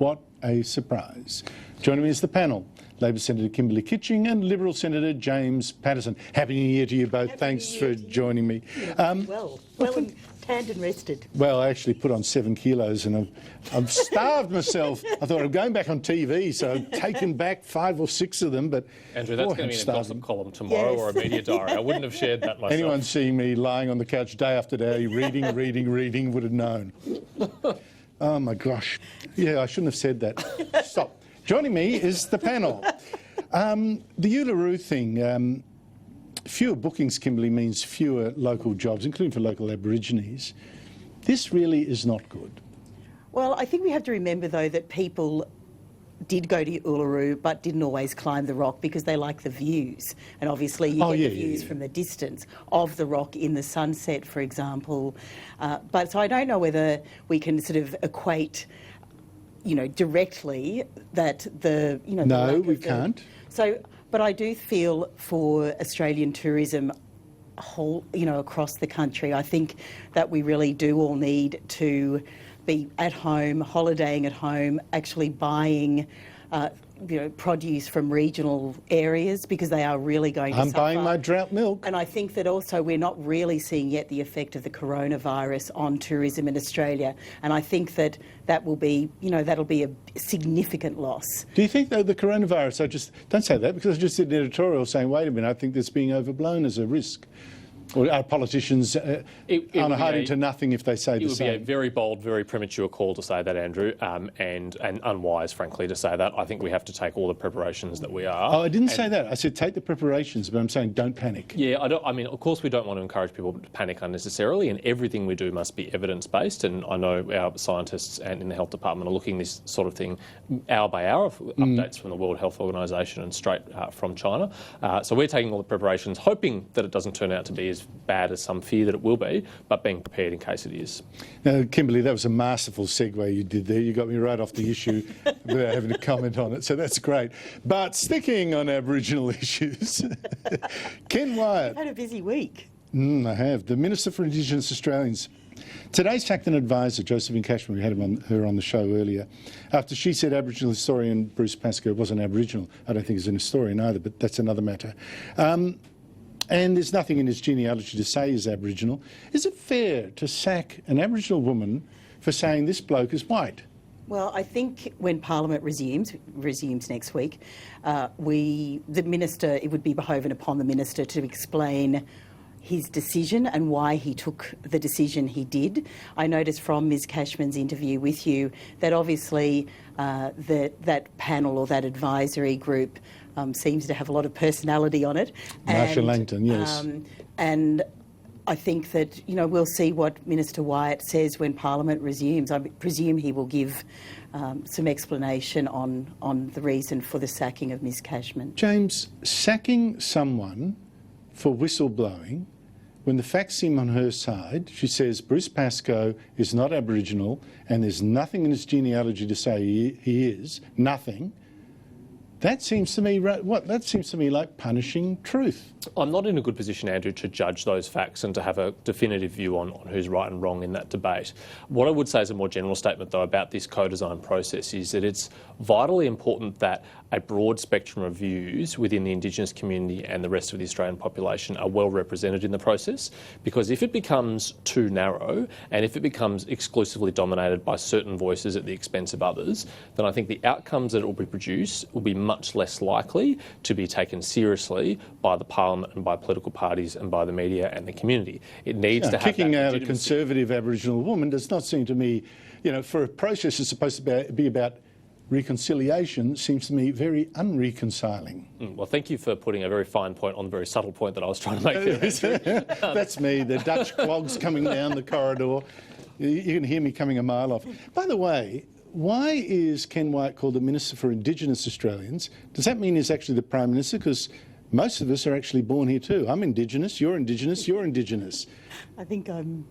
What a surprise. Joining me is the panel. Labor Senator Kimberley Kitching and Liberal Senator James Paterson. Happy New Year to you both. Happy Thanks for joining me. Well and tanned and rested. Well, I actually put on 7 kilos and I've starved myself. I thought I'm going back on TV, so I've taken back 5 or 6 of them. But Andrew, that's going to be in a gossip column tomorrow or a media diary. I wouldn't have shared that myself. Anyone seeing me lying on the couch day after day, reading would have known. Oh my gosh. Yeah, I shouldn't have said that. Stop. Joining me is the panel. The Uluru thing, fewer bookings, Kimberley, means fewer local jobs, including for local Aborigines. This really is not good. Well, I think we have to remember, though, that people did go to Uluru but didn't always climb the rock because they like the views. And obviously you get the views from the distance of the rock in the sunset, for example. But so I don't know whether we can sort of equate, you know, directly that the, you know... No, we can't. So, but I do feel for Australian tourism across the country, I think that we really do all need to be at home, holidaying at home, actually buying produce from regional areas, because they are really going to suffer. I'm buying my drought milk. And I think that also we're not really seeing yet the effect of the coronavirus on tourism in Australia. And I think that that will be, that'll be a significant loss. Do you think, though, the coronavirus, don't say that, because I just did an editorial saying, wait a minute, I think that's being overblown as a risk. Or are politicians hiding to nothing if they say the same? It would be a very bold, very premature call to say that, Andrew, and unwise, frankly, to say that. I think we have to take all the preparations that we are. Oh, I didn't say that. I said take the preparations, but I'm saying don't panic. Yeah, of course we don't want to encourage people to panic unnecessarily, and everything we do must be evidence-based, and I know our scientists and in the health department are looking this sort of thing hour by hour, updates from the World Health Organisation and straight from China. So we're taking all the preparations, hoping that it doesn't turn out to be as bad as some fear that it will be, but being prepared in case it is. Now, Kimberley, that was a masterful segue you did there. You got me right off the issue without having to comment on it, so that's great. But sticking on Aboriginal issues, Ken Wyatt. You've had a busy week. I have. The Minister for Indigenous Australians. Today sacked an advisor, Josephine CASHMAN. We had her on the show earlier, after she said Aboriginal historian Bruce PASCOE wasn't Aboriginal. I don't think he's an historian either, but that's another matter. And there's nothing in his genealogy to say he's Aboriginal. Is it fair to sack an Aboriginal woman for saying this bloke is white? Well, I think when Parliament resumes next week, it would be behoving upon the Minister to explain his decision and why he took the decision he did. I noticed from Ms CASHMAN's interview with you that obviously that panel or that advisory group seems to have a lot of personality on it. Marsha Langton, yes. And I think that, we'll see what Minister Wyatt says when Parliament resumes. I presume he will give some explanation on the reason for the sacking of Ms CASHMAN. James, sacking someone for whistleblowing, when the facts seem on her side, she says Bruce PASCOE is not Aboriginal and there's nothing in his genealogy to say he is, nothing. That seems to me like punishing truth. I'm not in a good position, Andrew, to judge those facts and to have a definitive view on who's right and wrong in that debate. What I would say as a more general statement, though, about this co-design process is that it's vitally important that a broad spectrum of views within the Indigenous community and the rest of the Australian population are well represented in the process, because if it becomes too narrow and if it becomes exclusively dominated by certain voices at the expense of others, then I think the outcomes that it will be produced will be much less likely to be taken seriously by the Parliament and by political parties and by the media and the community. It needs to have kicking out a conservative Aboriginal woman does not seem to me, for a process that's supposed to be about reconciliation, seems to me very unreconciling. Well, thank you for putting a very fine point on the very subtle point that I was trying to make there. That's me, the Dutch clogs coming down the corridor. You can hear me coming a mile off. By the way, why is Ken Wyatt called the Minister for Indigenous Australians? Does that mean he's actually the Prime Minister? Because most of us are actually born here too. I'm Indigenous, you're Indigenous, you're Indigenous. I think I'm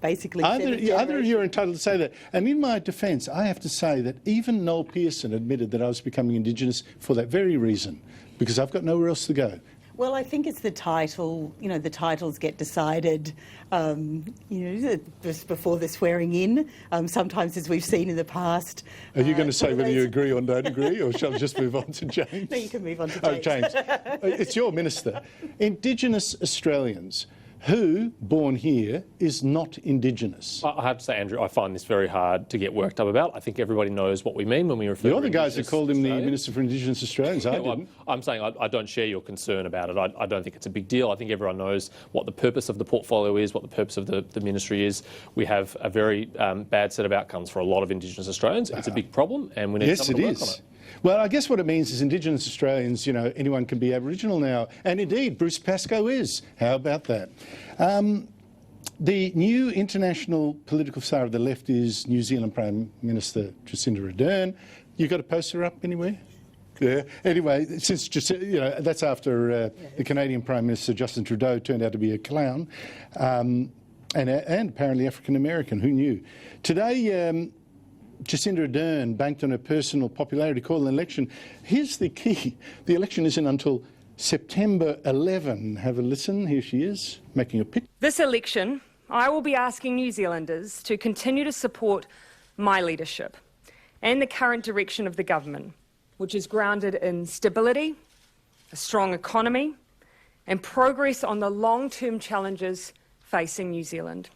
basically... Either of you are entitled to say that. And in my defence, I have to say that even Noel Pearson admitted that I was becoming Indigenous for that very reason, because I've got nowhere else to go. Well, I think it's the title. You know, the titles get decided, just before the swearing in. Sometimes, as we've seen in the past. Are you going to say whether you agree or don't agree, or shall I just move on to James? No, you can move on to James. Oh, James. It's your minister. Indigenous Australians. Who, born here, is not Indigenous? I have to say, Andrew, I find this very hard to get worked up about. I think everybody knows what we mean when we refer to You're the guys who Indigenous called him the Australians. Minister for Indigenous Australians. I didn't. I'm saying I don't share your concern about it. I don't think it's a big deal. I think everyone knows what the purpose of the portfolio is, what the purpose of the ministry is. We have a very bad set of outcomes for a lot of Indigenous Australians. It's a big problem, and we need someone to work on it. Well, I guess what it means is Indigenous Australians, anyone can be Aboriginal now. And indeed, Bruce PASCOE is. How about that? The new international political star of the left is New Zealand Prime Minister Jacinda Ardern. You got a poster up anywhere? Yeah. Anyway, since that's after the Canadian Prime Minister Justin Trudeau turned out to be a clown, and apparently African American. Who knew? Today, Jacinda Ardern banked on her personal popularity to call an election. Here's the key: the election isn't until September 11. Have a listen. Here she is, making a pitch. This election, I will be asking New Zealanders to continue to support my leadership and the current direction of the government, which is grounded in stability, a strong economy, and progress on the long-term challenges facing New Zealand.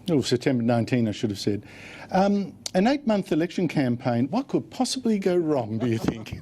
Oh, September 19, I should have said. An 8-month election campaign, what could possibly go wrong, do you think?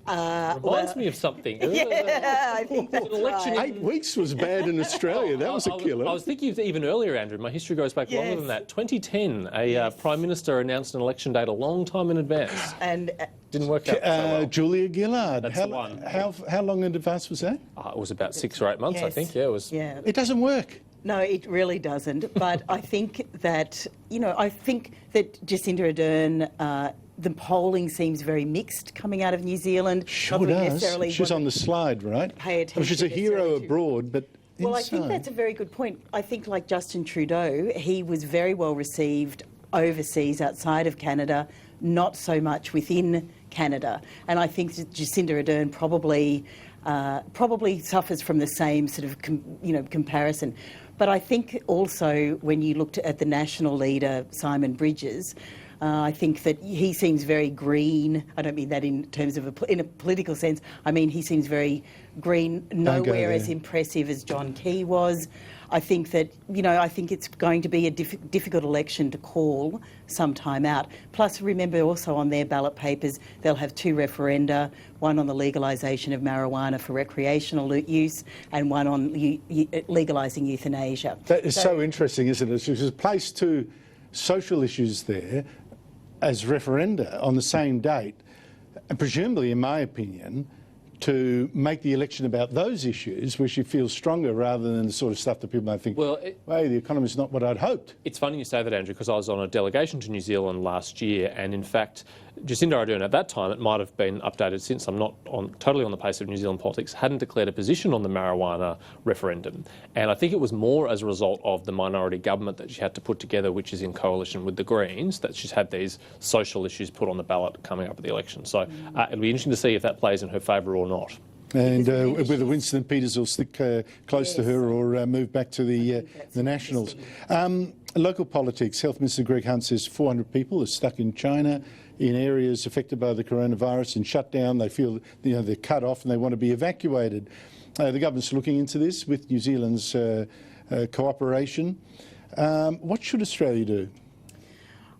Reminds me of something. Yeah, I think that's right. 8 weeks was bad in Australia. That was a killer. I was thinking of even earlier, Andrew. My history goes back longer than that. 2010, a Prime Minister announced an election date a long time in advance. And didn't work out so well. Julia Gillard. That's the one. How long in advance was that? It was about 6 or 8 months, I think. Yeah, it was. Yeah. It doesn't work. No, it really doesn't. But I think that, that Jacinda Ardern, the polling seems very mixed coming out of New Zealand. Sure does. She's on the slide, right? Pay attention. She's a hero abroad, but well, inside. I think that's a very good point. I think, like Justin Trudeau, he was very well received overseas, outside of Canada, not so much within Canada. And I think that Jacinda Ardern probably suffers from the same sort of comparison. But I think also when you looked at the national leader, Simon Bridges, I think that he seems very green. I don't mean that in terms of in a political sense. I mean he seems very green, nowhere as impressive as John Key was. I think that, I think it's going to be a difficult election to call some time out. Plus, remember also on their ballot papers, they'll have 2 referenda, one on the legalisation of marijuana for recreational use and one on legalising euthanasia. That is so interesting, isn't it? She's placed 2 social issues there as referenda on the same date, and presumably, in my opinion, to make the election about those issues where she feels stronger rather than the sort of stuff that people might think, well, the economy's not what I'd hoped. It's funny you say that, Andrew, because I was on a delegation to New Zealand last year, and in fact, Jacinda Ardern at that time, it might have been updated since, I'm not totally on the pace of New Zealand politics, hadn't declared a position on the marijuana referendum. And I think it was more as a result of the minority government that she had to put together, which is in coalition with the Greens, that she's had these social issues put on the ballot coming up at the election. So it'll be interesting to see if that plays in her favour or not. And whether Winston Peters will stick close to her or move back to the Nationals. Local politics. Health Minister Greg Hunt says 400 people are stuck in China in areas affected by the coronavirus and shut down. They feel they're cut off and they want to be evacuated. The government's looking into this with New Zealand's cooperation. What should Australia do?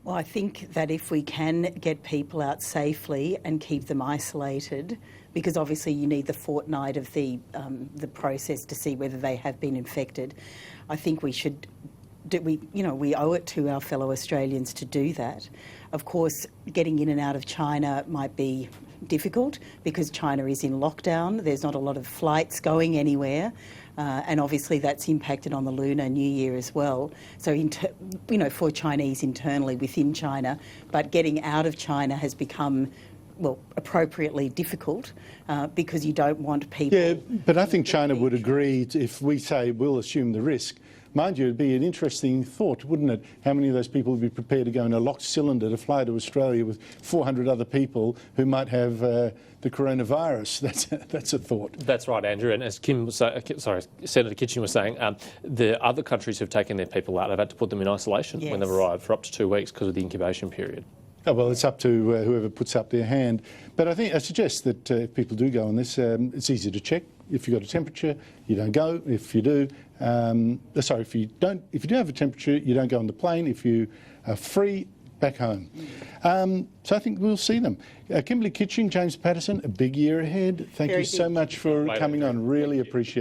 Well, I think that if we can get people out safely and keep them isolated, because obviously you need the fortnight of the process to see whether they have been infected, I think we should. We owe it to our fellow Australians to do that. Of course, getting in and out of China might be difficult because China is in lockdown. There's not a lot of flights going anywhere. And obviously that's impacted on the Lunar New Year as well. So, for Chinese internally within China, but getting out of China has become, appropriately difficult because you don't want people... Yeah, but I think China would agree if we say we'll assume the risk. mind you, it'd be an interesting thought, wouldn't it? How many of those people would be prepared to go in a locked cylinder to fly to Australia with 400 other people who might have the coronavirus? That's a thought. That's right, Andrew. And as Senator Kitchen was saying, the other countries who've taken their people out have had to put them in isolation when they've arrived for up to 2 weeks because of the incubation period. Oh, well, it's up to whoever puts up their hand. But I suggest that if people do go on this, it's easy to check. If you've got a temperature, you don't go. If you do, if you do have a temperature, you don't go on the plane. If you are free, back home. So I think we'll see them. Kimberly Kitching, James Paterson, a big year ahead. Thank you so much for coming on. Really appreciate it.